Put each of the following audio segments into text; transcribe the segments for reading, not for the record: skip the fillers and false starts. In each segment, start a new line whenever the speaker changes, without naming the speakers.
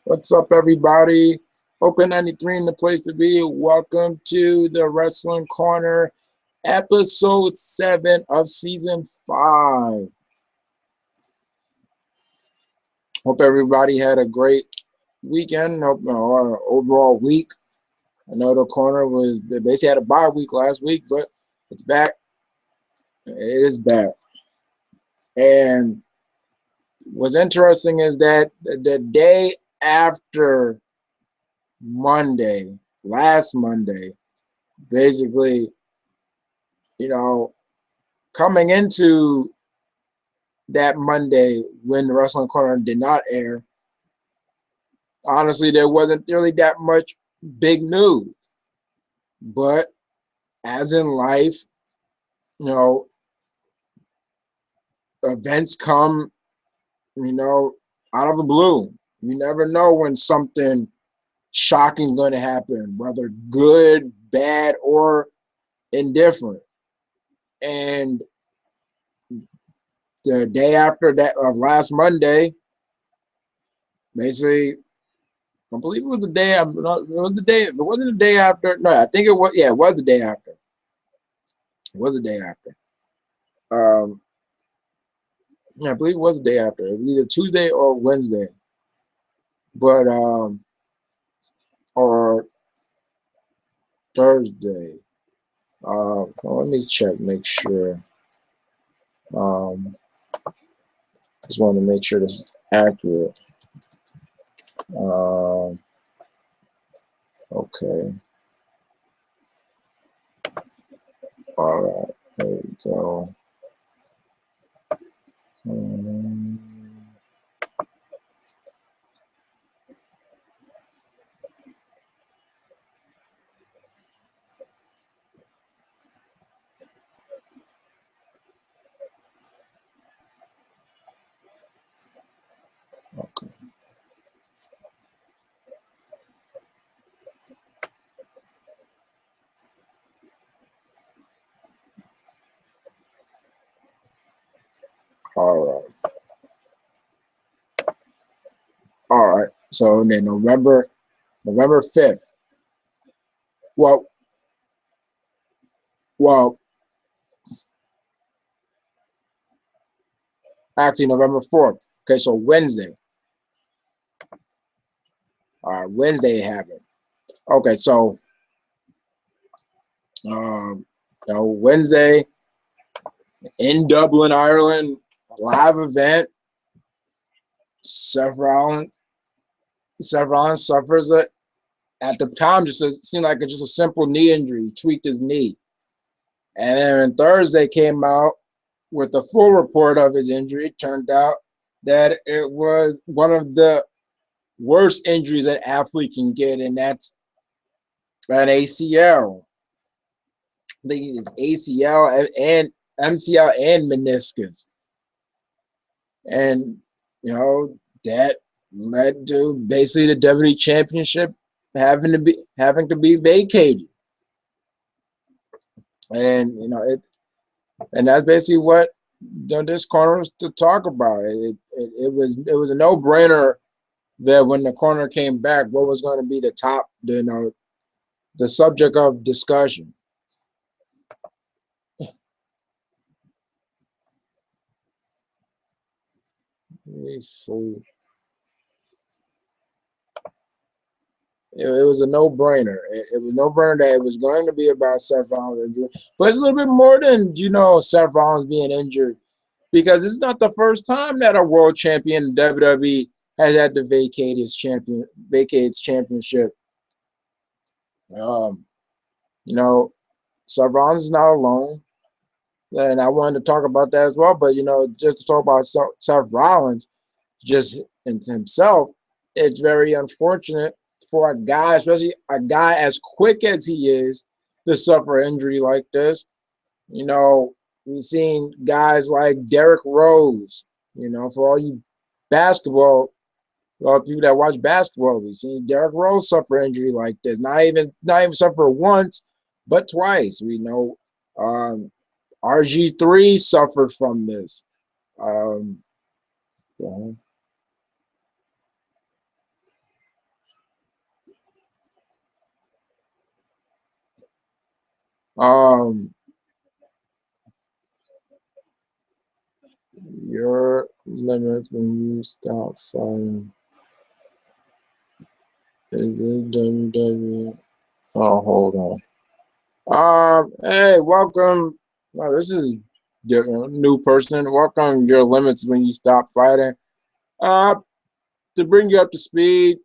What's up, everybody? Open 93 in the place to be. Welcome to the Wrestling Corner, episode 7 of season 5. Hope everybody had a great weekend, or overall week. I know the corner they basically had a bye week last week, but it's back. It is back. And what's interesting is that the day after Monday, last Monday, basically, coming into that Monday when the Wrestling Corner did not air, honestly, there wasn't really that much big news. But as in life, events come, out of the blue. You never know when something shocking is going to happen, whether good, bad, or indifferent. And the day after that of last Monday, basically, I believe it was the day. It was the day. It wasn't the day after. No, I think it was. Yeah, it was the day after. It was the day after. Yeah, I believe it was the day after. It was either Tuesday or Wednesday, but or Thursday. Well, let me check, make sure. Just want to make sure this is accurate. Okay. All right. There we go. Okay. All right. All right. So then November 5th. Well, actually November 4th. Okay, so Wednesday. Wednesday it happened. Okay, so Wednesday in Dublin, Ireland, live event. Seth Rollins suffers at the time just seemed like just a simple knee injury, tweaked his knee. And then Thursday came out with the full report of his injury. It turned out that it was one of the worst injuries an athlete can get, and that's an ACL. I think it's ACL and MCL and meniscus. And, that led to basically the WWE Championship having to be vacated. And, and that's basically what this corner was to talk about. It was a no-brainer that when the corner came back, what was going to be the subject of discussion. It was a no-brainer. It was a no-brainer that it was going to be about Seth Rollins injury. But it's a little bit more than, Seth Rollins being injured. Because this is not the first time that a world champion in WWE has had to vacate its championship. Seth Rollins is not alone. And I wanted to talk about that as well. But, just to talk about Seth Rollins, just himself, it's very unfortunate for a guy, especially a guy as quick as he is, to suffer injury like this. We've seen guys like Derrick Rose, for all you basketball, people that watch basketball, we've seen Derrick Rose suffer injury like this. Not even suffer once, but twice. We know RG3 suffered from this. Yeah. Um, your limits when you stop fighting. Is this WWE? Oh, hold on. Hey, welcome. Oh, this is new person. Welcome. Your limits when you stop fighting. Uh, to bring you up to speed.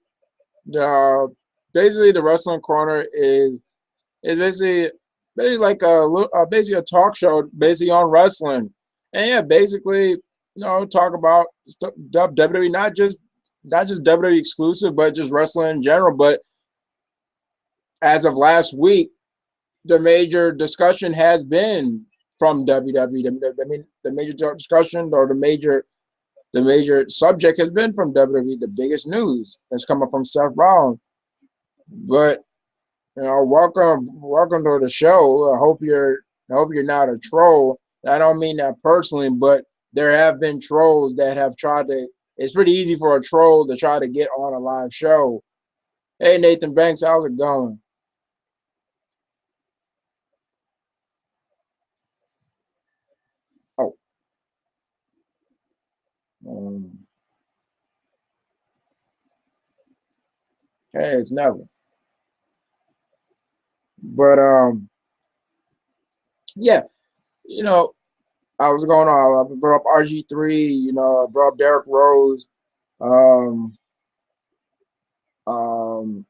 Uh, basically, the Wrestling Corner is basically like basically a talk show basically on wrestling, and yeah, basically talk about stuff, WWE, not just WWE exclusive, but just wrestling in general. But as of last week, the major discussion has been from WWE. I mean, the major discussion or the major subject has been from WWE. The biggest news that's coming from Seth Rollins. But welcome to the show. I hope you're not a troll. I don't mean that personally, but there have been trolls that have tried to. It's pretty easy for a troll to try to get on a live show. Hey, Nathan Banks, how's it going? Oh, um, hey, it's never. But yeah, you know, I was going on. I brought up RG3. I brought up Derrick Rose. Um, um,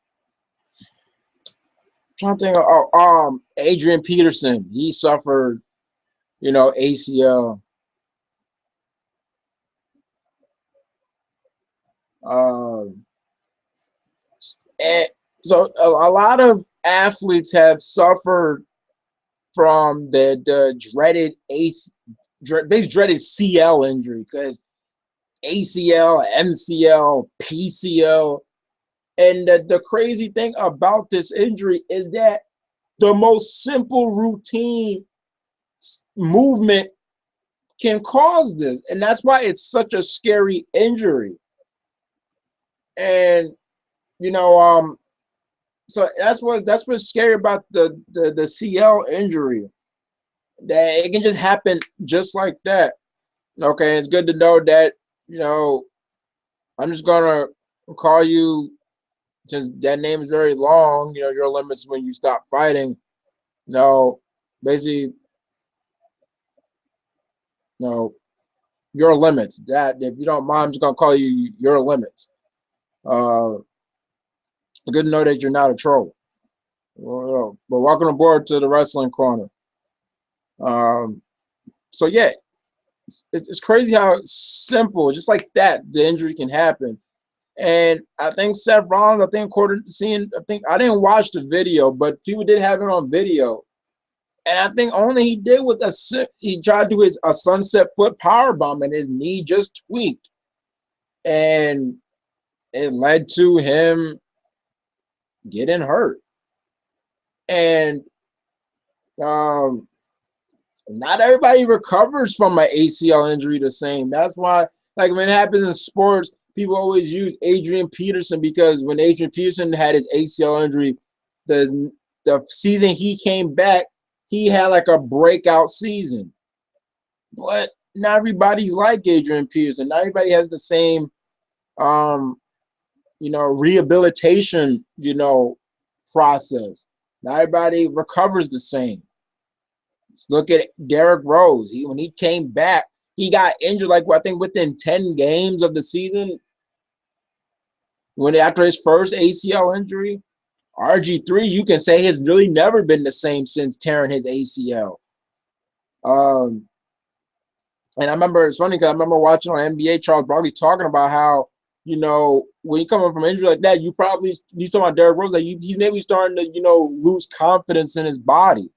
trying to think of Adrian Peterson. He suffered ACL. Um, and so a lot of athletes have suffered from the dreaded basically dreaded CL injury because ACL, MCL, PCL, and the crazy thing about this injury is that the most simple routine movement can cause this, and that's why it's such a scary injury. And you know, so that's what's scary about the CL injury. That it can just happen just like that. Okay, it's good to know that you know. I'm just gonna call you since that name is very long. Your limits when you stop fighting. You know, basically, you know, your limits. That if you don't mind, I'm just gonna call you your limits. Uh, good to know that you're not a troll. But welcome aboard to the Wrestling Corner. Um, so yeah, it's crazy how simple, just like that, the injury can happen. And I think Seth Rollins, I think according to seeing, I think I didn't watch the video, but people did have it on video. And I think only he did was he tried to do a sunset foot power bomb, and his knee just tweaked, and it led to him getting hurt. And um, not everybody recovers from an ACL injury the same. That's why, like when it happens in sports, people always use Adrian Peterson because when Adrian Peterson had his ACL injury, the the season he came back, he had like a breakout season. But not everybody's like Adrian Peterson. Not everybody has the same um, rehabilitation, process. Not everybody recovers the same. Let's look at Derrick Rose. When he came back, he got injured like I think within 10 games of the season when after his first ACL injury. RG3, you can say has really never been the same since tearing his ACL. Um, and I remember it's funny because I remember watching on NBA Charles Barkley talking about how when you come up from injury like that, you probably you talking about Derrick Rose, like he's maybe starting to lose confidence in his body.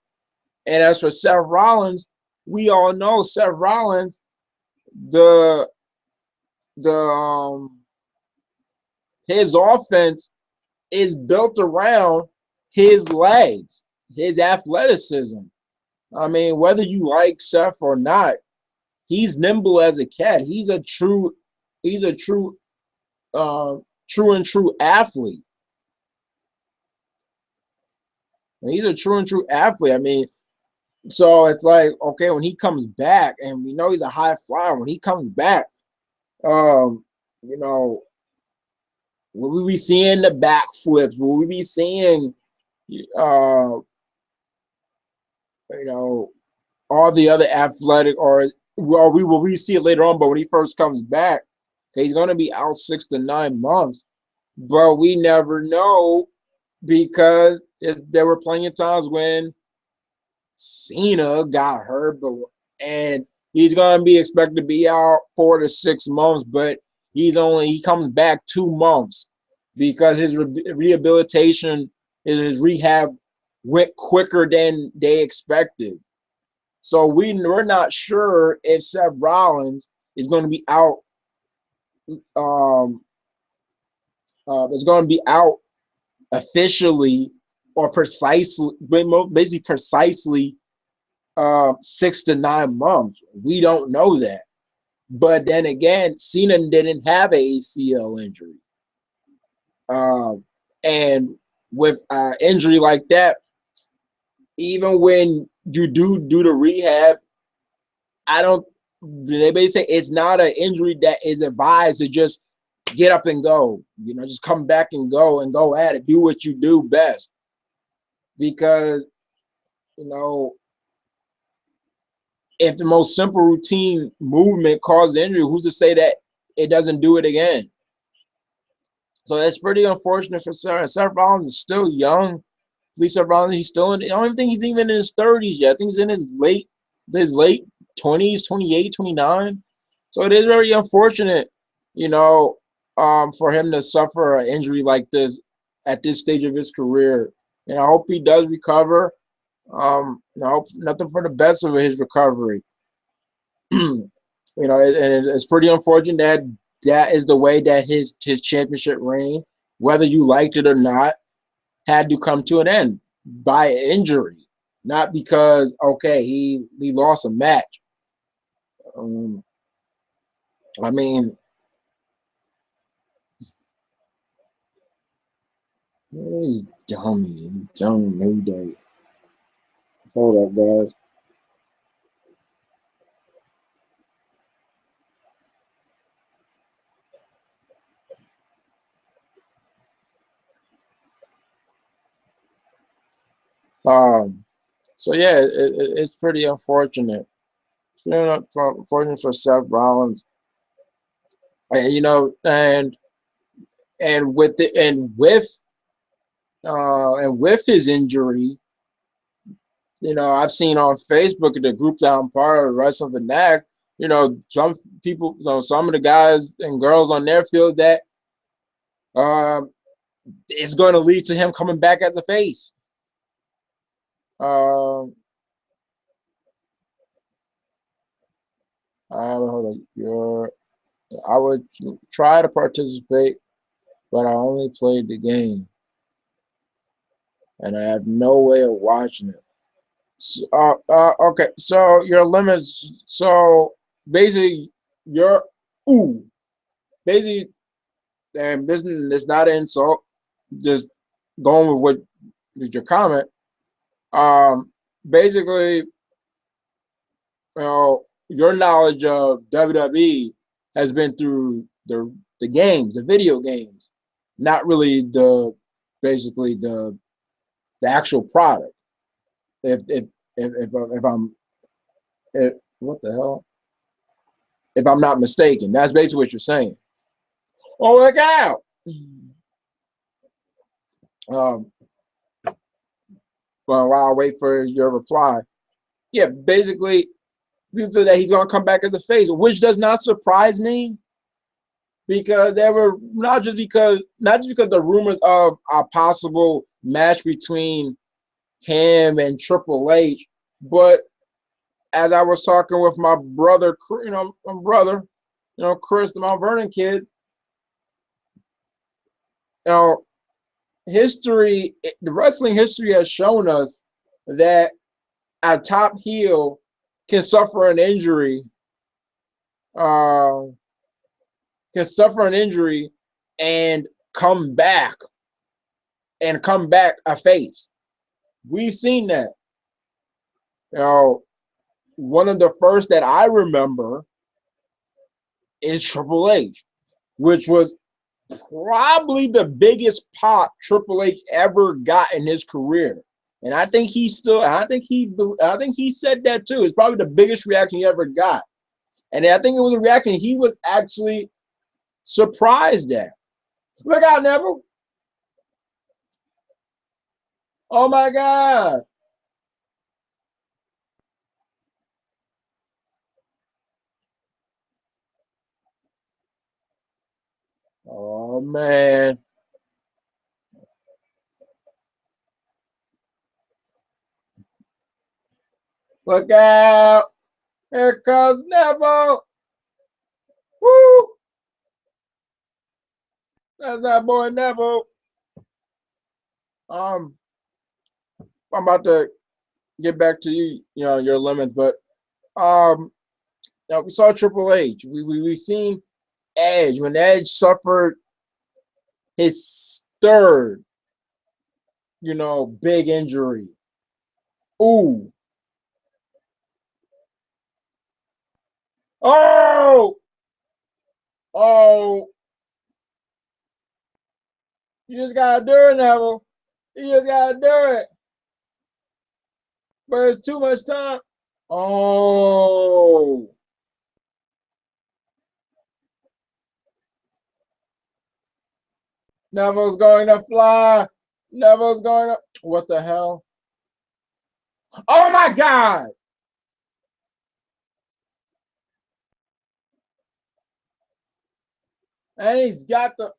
And as for Seth Rollins, we all know Seth Rollins, the the his offense is built around his legs, his athleticism. I mean, whether you like Seth or not, he's nimble as a cat. He's a true uh, true athlete. He's a true and true athlete. I mean, So it's like, okay, when he comes back, and we know he's a high flyer, when he comes back, um, you know, will we be seeing the backflips? Will we be seeing, uh, you know, all the other athletic, or well, we see it later on? But when he first comes back, he's going to be out 6 to 9 months. But we never know, because there were plenty of times when Cena got hurt, and he's going to be expected to be out 4 to 6 months, but he comes back 2 months because his rehabilitation, his rehab went quicker than they expected. So we're not sure if Seth Rollins is going to be out. Um, is going to be out officially or precisely, basically precisely 6 to 9 months. We don't know that. But then again, Cena didn't have an ACL injury. And with an injury like that, even when you do the rehab, I don't. They basically say it's not an injury that is advised to just get up and go. Just come back and go at it. Do what you do best, because you know if the most simple routine movement caused injury, who's to say that it doesn't do it again? So that's pretty unfortunate for Seth. Seth Rollins is still young. Seth Rollins, he's still I don't even think he's even in his 30s yet. I think he's in his late 20s, 28, 29. So it is very unfortunate, for him to suffer an injury like this at this stage of his career. And I hope he does recover. I hope nothing for the best of his recovery. And it's pretty unfortunate that that is the way that his championship reign, whether you liked it or not, had to come to an end by injury, not because he lost a match. Um, I mean, he's dummy every day. Hold up, guys. Um, so yeah, it's pretty unfortunate. It's really unfortunate for Seth Rollins, and with his injury, I've seen on Facebook, the group that I'm part of, Wrestling Fanatic, some people, some of the guys and girls on there feel that um, it's going to lead to him coming back as a face. Um, hold on. I would try to participate, but I only played the game, and I have no way of watching it. So, okay, so your limits. So basically, your ooh, basically, and this is not an insult. Just going with your comment. Basically, your knowledge of WWE has been through the games, the video games, not really basically the actual product. If I'm what the hell? If I'm not mistaken, that's basically what you're saying. Oh, look out! Um, well, while I wait for your reply, yeah, basically, we feel that he's gonna come back as a face, which does not surprise me, because there were not just because the rumors of a possible match between him and Triple H, but as I was talking with my brother, Chris, the Mount Vernon kid, you know, the wrestling history has shown us that a top heel can suffer an injury, uh, and come back a face. We've seen that. Now, one of the first that I remember is Triple H, which was probably the biggest pop Triple H ever got in his career. And I think I think he said that too. It's probably the biggest reaction he ever got. And I think it was a reaction he was actually surprised at. Look out, Neville. Oh my God. Oh man. Look out. Here comes Neville. Woo! That's that boy Neville. Um, I'm about to get back to your limits, but um, now we saw Triple H. We've seen Edge when Edge suffered his third, big injury. Ooh. Oh, oh, you just gotta do it, Neville. You just gotta do it. But it's too much time. Oh, Neville's going to fly. Neville's going to. What the hell? Oh my God! And he's got the.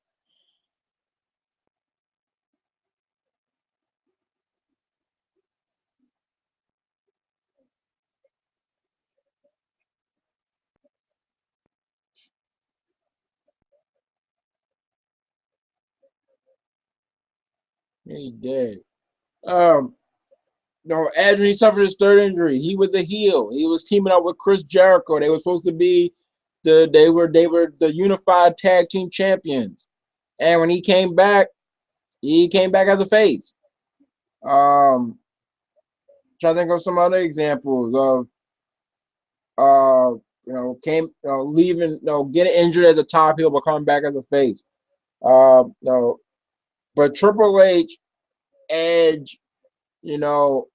He did. Um, no, Edge, when he suffered his third injury, he was a heel. He was teaming up with Chris Jericho. They were supposed to be they were the unified tag team champions. And when he came back as a face. Trying to think of some other examples of leaving, getting injured as a top heel but coming back as a face. But Triple H, Edge, you know,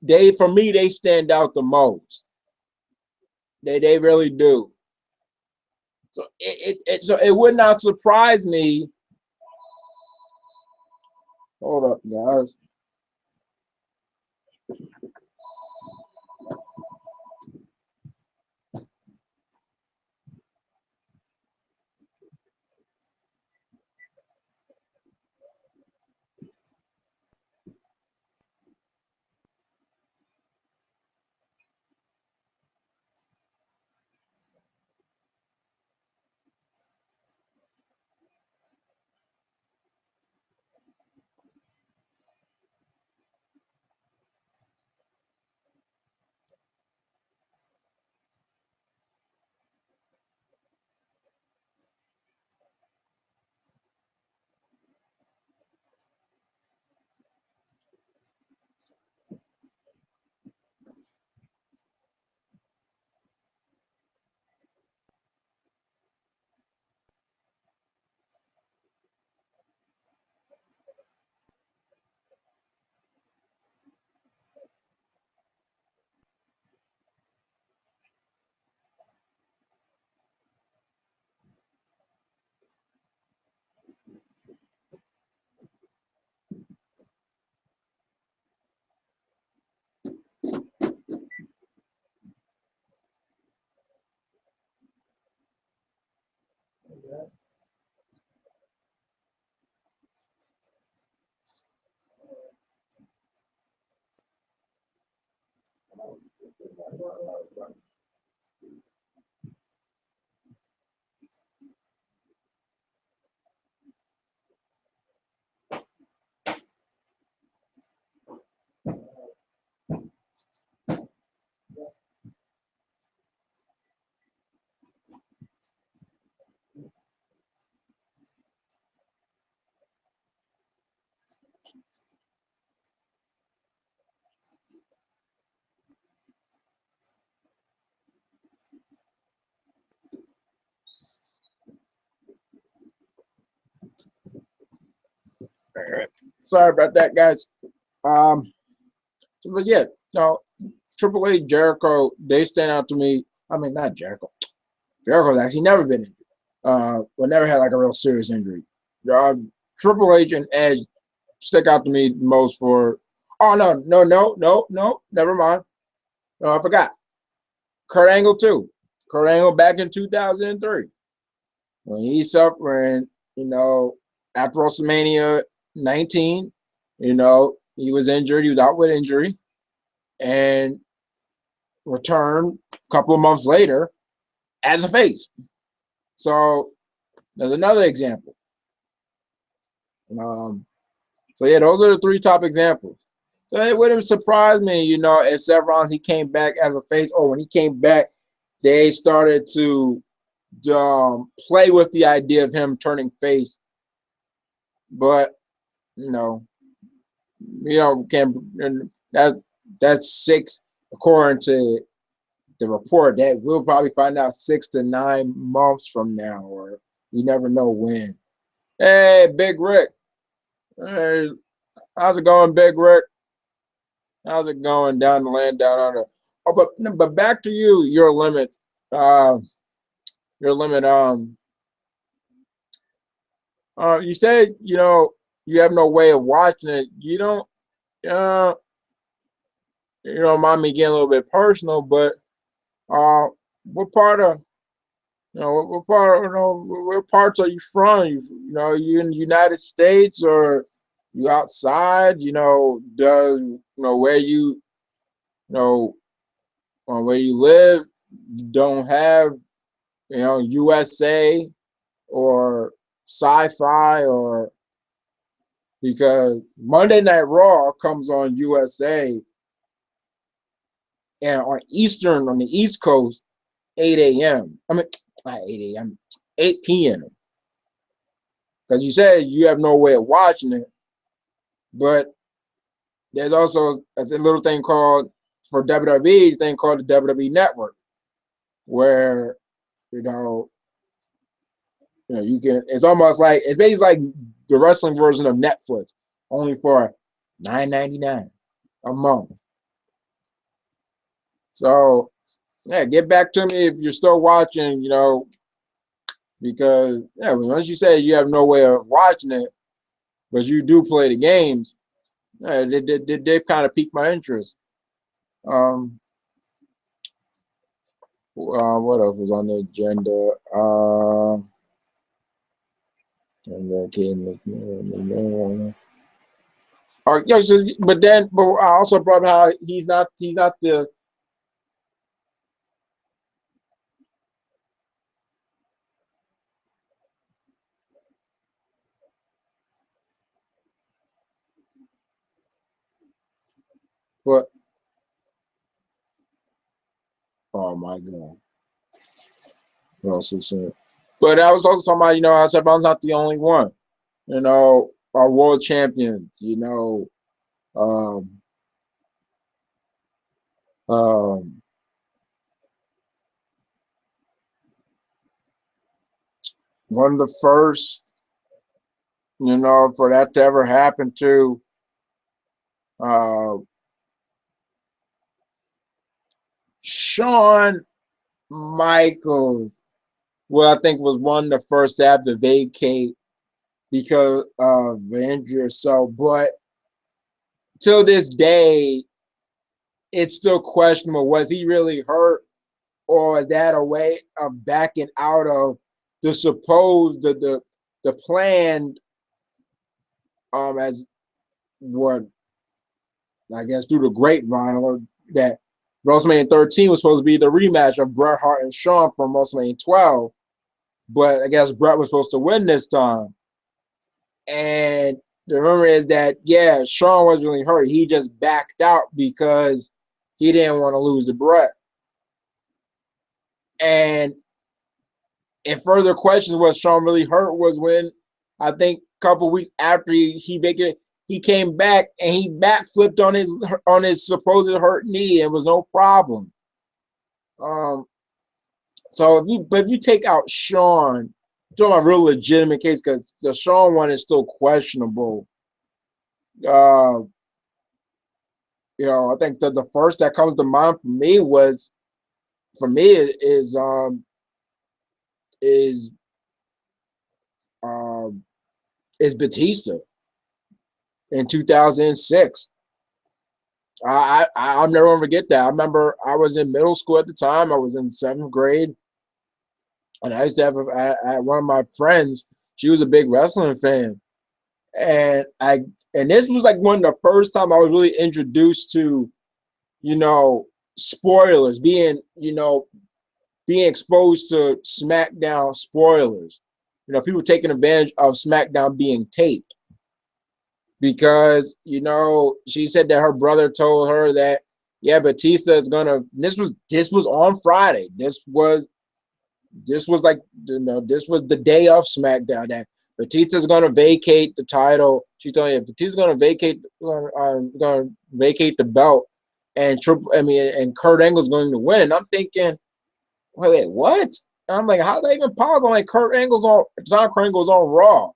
they for me they stand out the most. They really do. So it would not surprise me. Hold up, guys. Sorry about that, guys. Um, but yeah, no, Triple H, Jericho, they stand out to me. I mean, not Jericho. Jericho's actually never been injured. But never had like a real serious injury. Uh, Triple H and Edge stick out to me most for. Oh no, never mind. No, I forgot. Kurt Angle too. Kurt Angle back in 2003 when he's suffering. After WrestleMania 19, he was injured. He was out with injury, and returned a couple of months later as a face. So there's another example. So yeah, those are the three top examples. So it wouldn't surprise me, if Seth Rollins he came back as a face, or when he came back, they started to play with the idea of him turning face. But can't. That's six, according to the report. That we'll probably find out 6 to 9 months from now, or you never know when. Hey, Big Rick. Hey, how's it going, Big Rick? How's it going down the land, down under? Oh, but back to you, your limit. Uh, your limit. You said you have no way of watching it. You don't. You don't mind me getting a little bit personal, but what part of what parts are you from? You in the United States, or you outside? Does where where you live don't have USA or Sci-Fi, or because Monday Night Raw comes on USA and on the East Coast, 8 a.m. I mean, not 8 a.m., 8 p.m. Because you said you have no way of watching it, but there's also a little thing called, for WWE, thing called the WWE Network, where you can. It's almost like it's basically like the wrestling version of Netflix, only for $9.99 a month. So yeah, get back to me if you're still watching. Because once you say you have no way of watching it, but you do play the games, they've kind of piqued my interest. What else was on the agenda? But I also brought how he's not the. What? Oh my God. What else was said? But I was also talking about, I said I'm not the only one. Our world champions, um, um, one of the first, for that to ever happen to uh, Shawn Michaels. Well, I think was one of the first to have to vacate because of the injury or so. But till this day, it's still questionable. Was he really hurt, or is that a way of backing out of the supposed the planned as what I guess through the grapevine that WrestleMania 13 was supposed to be the rematch of Bret Hart and Shawn from WrestleMania 12, but I guess Bret was supposed to win this time. And the rumor is that Shawn wasn't really hurt. He just backed out because he didn't want to lose to Bret. And further questions, was Shawn really hurt? Was when I think a couple weeks after he came back and he backflipped on his supposed hurt knee and was no problem. So if you take out Shawn, talking about a real legitimate case, because the Shawn one is still questionable. Uh, I think the first that comes to mind for me is um, is Batista in 2006. I'll never forget that. I remember I was in middle school at the time. I was in seventh grade, and I used to have one of my friends. She was a big wrestling fan, and this was like one of the first time I was really introduced to spoilers, being exposed to SmackDown spoilers. People taking advantage of SmackDown being taped because she said that her brother told her that yeah, Batista is gonna. This was on Friday. This was like this was the day of SmackDown that Batista's gonna vacate the title. She told me Batista's gonna vacate the belt, and Kurt Angle's going to win. And I'm thinking, wait, what? And I'm like, how that even possible? Like Kurt Angle's on Raw.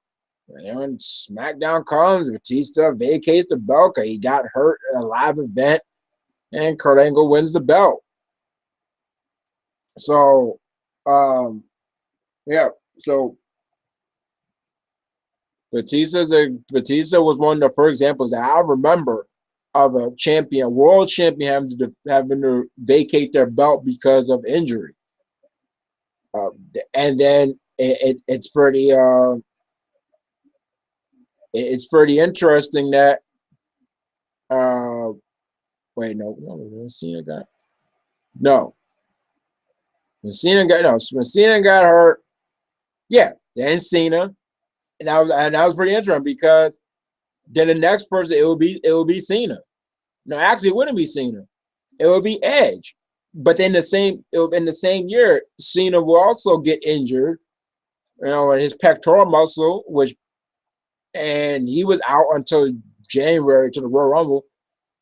And then when SmackDown comes, Batista vacates the belt because he got hurt in a live event, and Kurt Angle wins the belt. So, yeah. So Batista was one of the first examples that I remember of a world champion having to vacate their belt because of injury. And then it's pretty interesting that uh, wait, no, Cena got no. When Cena got hurt, yeah, then Cena, and that was pretty interesting because then the next person it will be Cena. No, actually, it wouldn't be Cena. It would be Edge. But then in the same year, Cena will also get injured, in his pectoral muscle, and he was out until January to the Royal Rumble.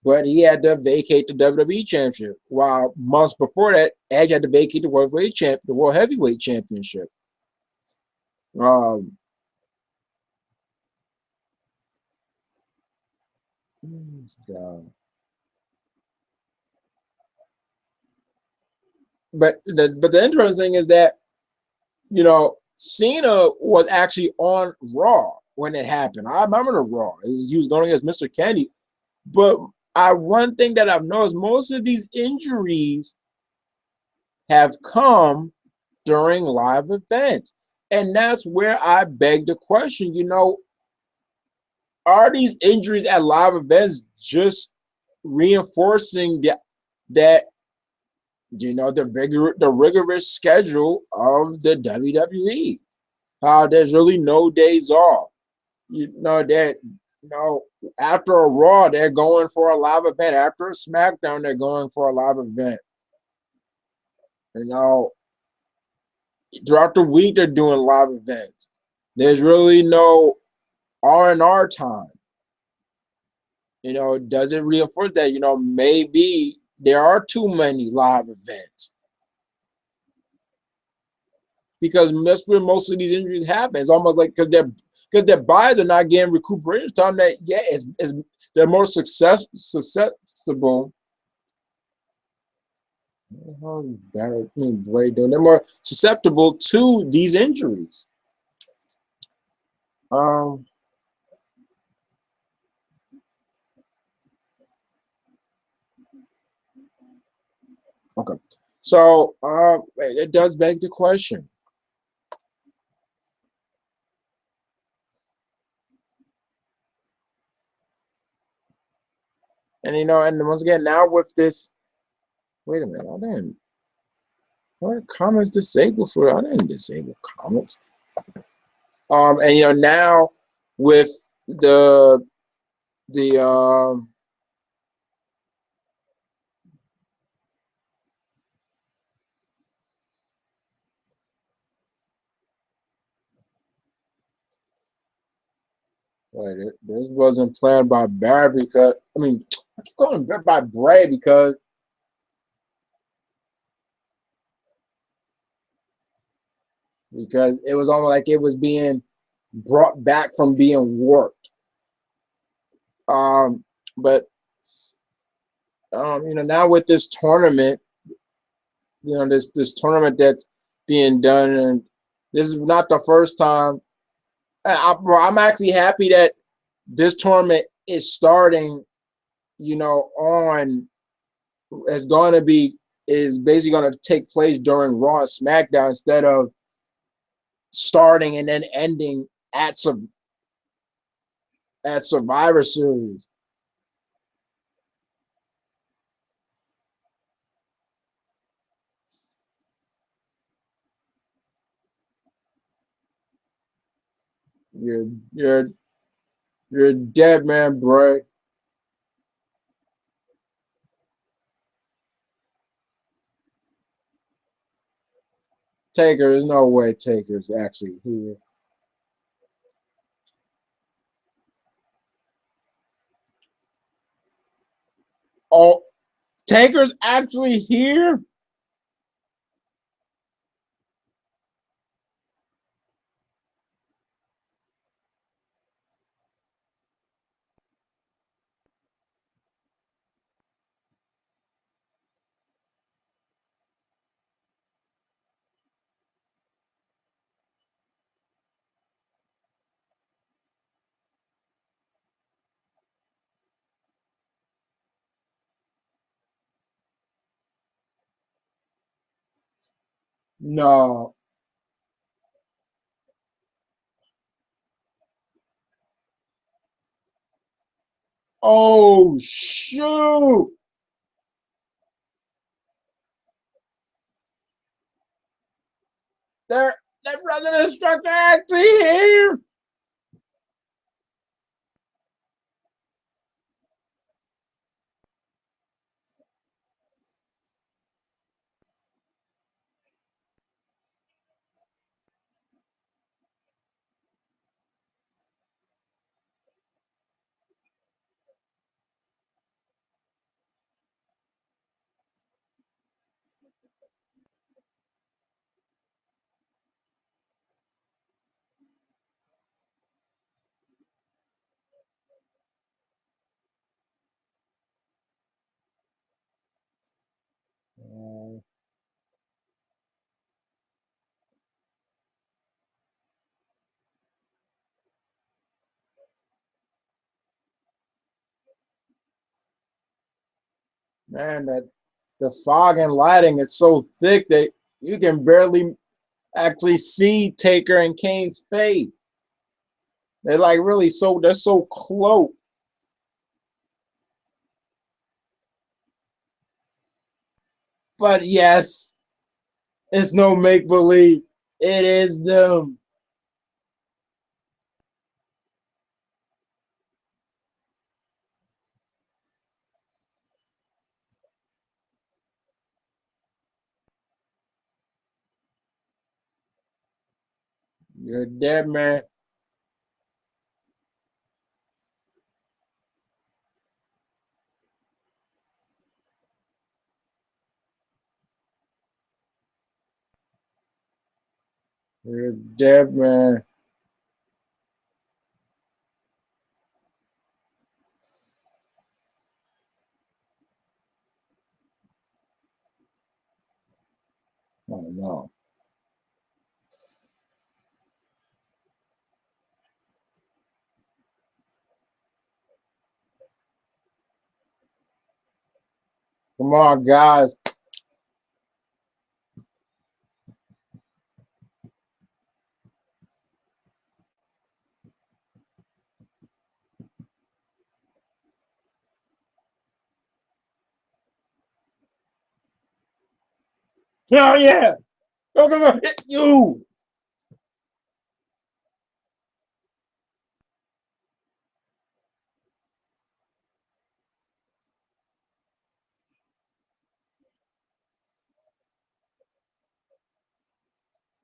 But he had to vacate the WWE Championship. While months before that, Edge had to vacate the World Heavyweight Championship. Um, but the interesting thing is that Cena was actually on Raw when it happened. I remember the Raw. He was going against Mr. Kennedy. But one thing that I've noticed, most of these injuries have come during live events. And that's where I beg the question, are these injuries at live events just reinforcing that the rigorous schedule of the WWE? How there's really no days off. That after a Raw, they're going for a live event. After a SmackDown, they're going for a live event. You know, throughout the week, they're doing live events. There's really no R&R time. Does it reinforce that, maybe there are too many live events? Because that's where most of these injuries happen. It's almost like because their bodies are not getting recuperation time. That they're more susceptible. They're more susceptible to these injuries. Um. Okay. So it does beg the question. And once again, now with this, wait a minute, what comments disabled for? I didn't disable comments. And now with the wait, this wasn't planned by Barry because I keep calling him by Bray because it was almost like it was being brought back from being warped. Um, but now with this tournament, this tournament that's being done, and this is not the first time. Bro, I'm actually happy that this tournament is starting. On is going to be is basically going to take place during Raw and SmackDown instead of starting and then ending at some at Survivor Series. You're you're you're dead, man, bro. Taker, there's no way Taker's actually here. Oh, Taker's actually here? No. Oh shoot! They're that resident instructor actually here. Man, that the fog and lighting is so thick that you can barely actually see Taker and Kane's face. They're like really they're so close. But yes, it's no make believe. It is them. You're dead, man. You're dead, man. Oh no. Come on, guys. Hell yeah! Go, go, go! Hit you!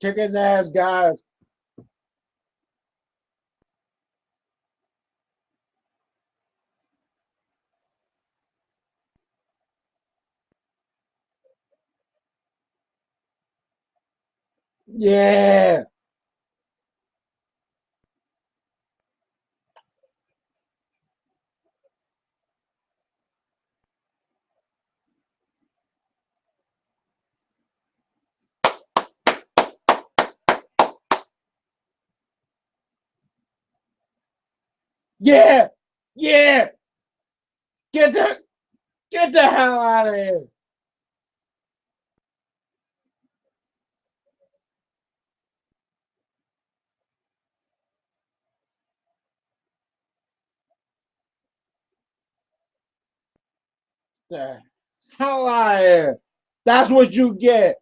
Kick his ass, guys. Yeah. Yeah, yeah. Get the get the hell out of here. The hell out of here. That's what you get.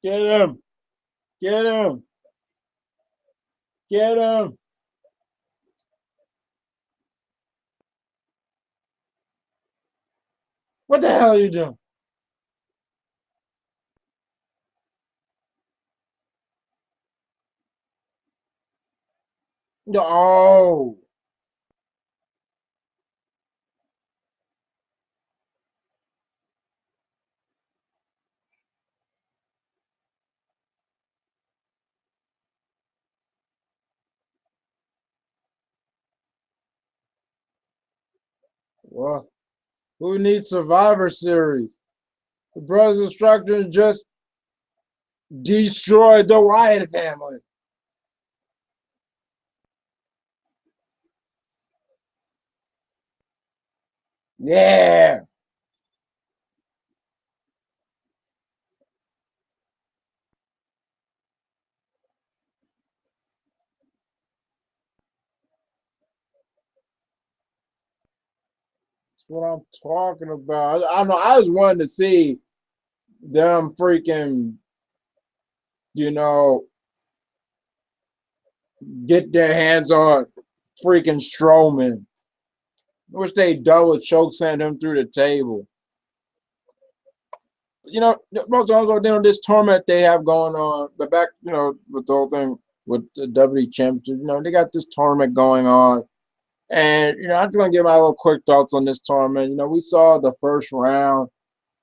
Get him. Get him. Get him. What the hell are you doing? Oh. Well, who needs Survivor Series? The Brothers Destruction just destroyed the Wyatt family. Yeah. That's what I'm talking about. I don't know. I just wanted to see them freaking, you know, get their hands on freaking Strowman. I wish they double choke sent him through the table. Most of this tournament they have going on, but back, with the whole thing with the WWE Championship, they got this tournament going on. And, I'm just going to give my little quick thoughts on this tournament. We saw the first round,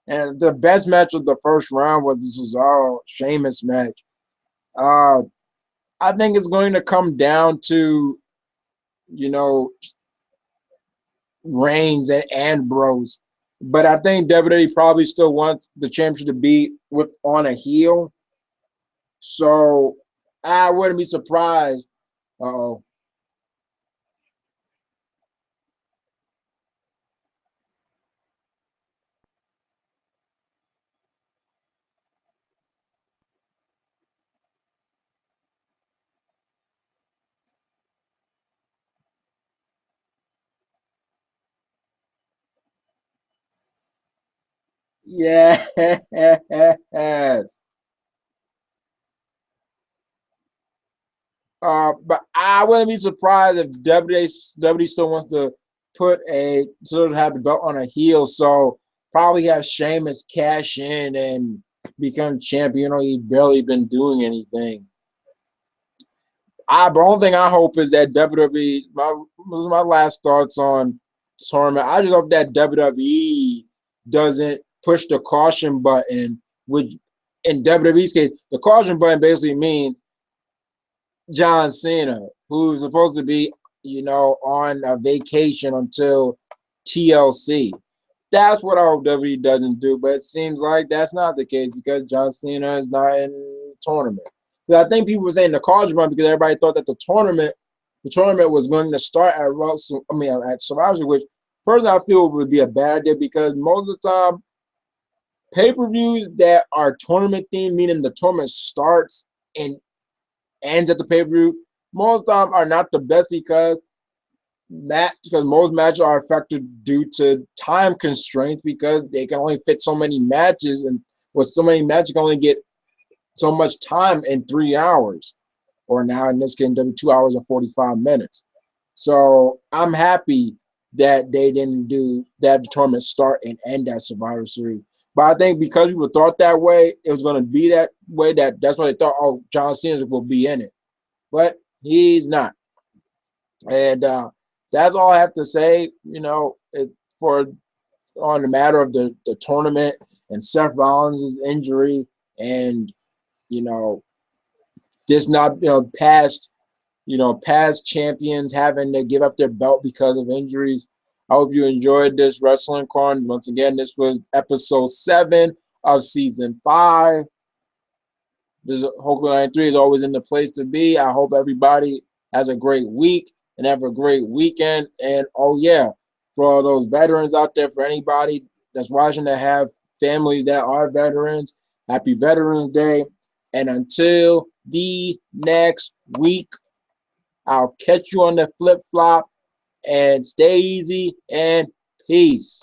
and the best match of the first round was the Cesaro Sheamus match. Uh, I think it's going to come down to, you know, Reigns and Ambrose. But I think WWE probably still wants the championship to be on a heel. So I wouldn't be surprised. Oh, yes. But I wouldn't be surprised if WWE still wants to sort of have the belt on a heel. So probably have Sheamus cash in and become champion. He's barely been doing anything. The only thing I hope is that WWE. My last thoughts on tournament. I just hope that WWE doesn't push the caution button. Which in WWE's case, the caution button basically means John Cena, who's supposed to be, on a vacation until TLC. That's what I hope WWE doesn't do, but it seems like that's not the case because John Cena is not in the tournament. But I think people were saying the cards run because everybody thought that the tournament was going to start at Survivor Series, which personally I feel would be a bad idea because most of the time pay-per-views that are tournament themed, meaning the tournament starts and ends at the pay-per-view, most of the time are not the best because most matches are affected due to time constraints because they can only fit so many matches, and with so many matches you can only get so much time in 3 hours, or now in this case 2 hours and 45 minutes. So I'm happy that they didn't do that tournament start and end at Survivor Series. But I think because people thought that way, it was going to be that way. That's why they thought, oh, John Cena will be in it, but he's not. And that's all I have to say. For on the matter of the tournament and Seth Rollins' injury and you know, this not, past champions having to give up their belt because of injuries. I hope you enjoyed this Wrestling Corner. Once again, this was episode 7 of season 5. This Hopefully 93 is always in the place to be. I hope everybody has a great week and have a great weekend. And oh yeah, for all those veterans out there, for anybody that's watching that have families that are veterans, happy Veterans Day. And until the next week, I'll catch you on the flip flop, and stay easy and peace.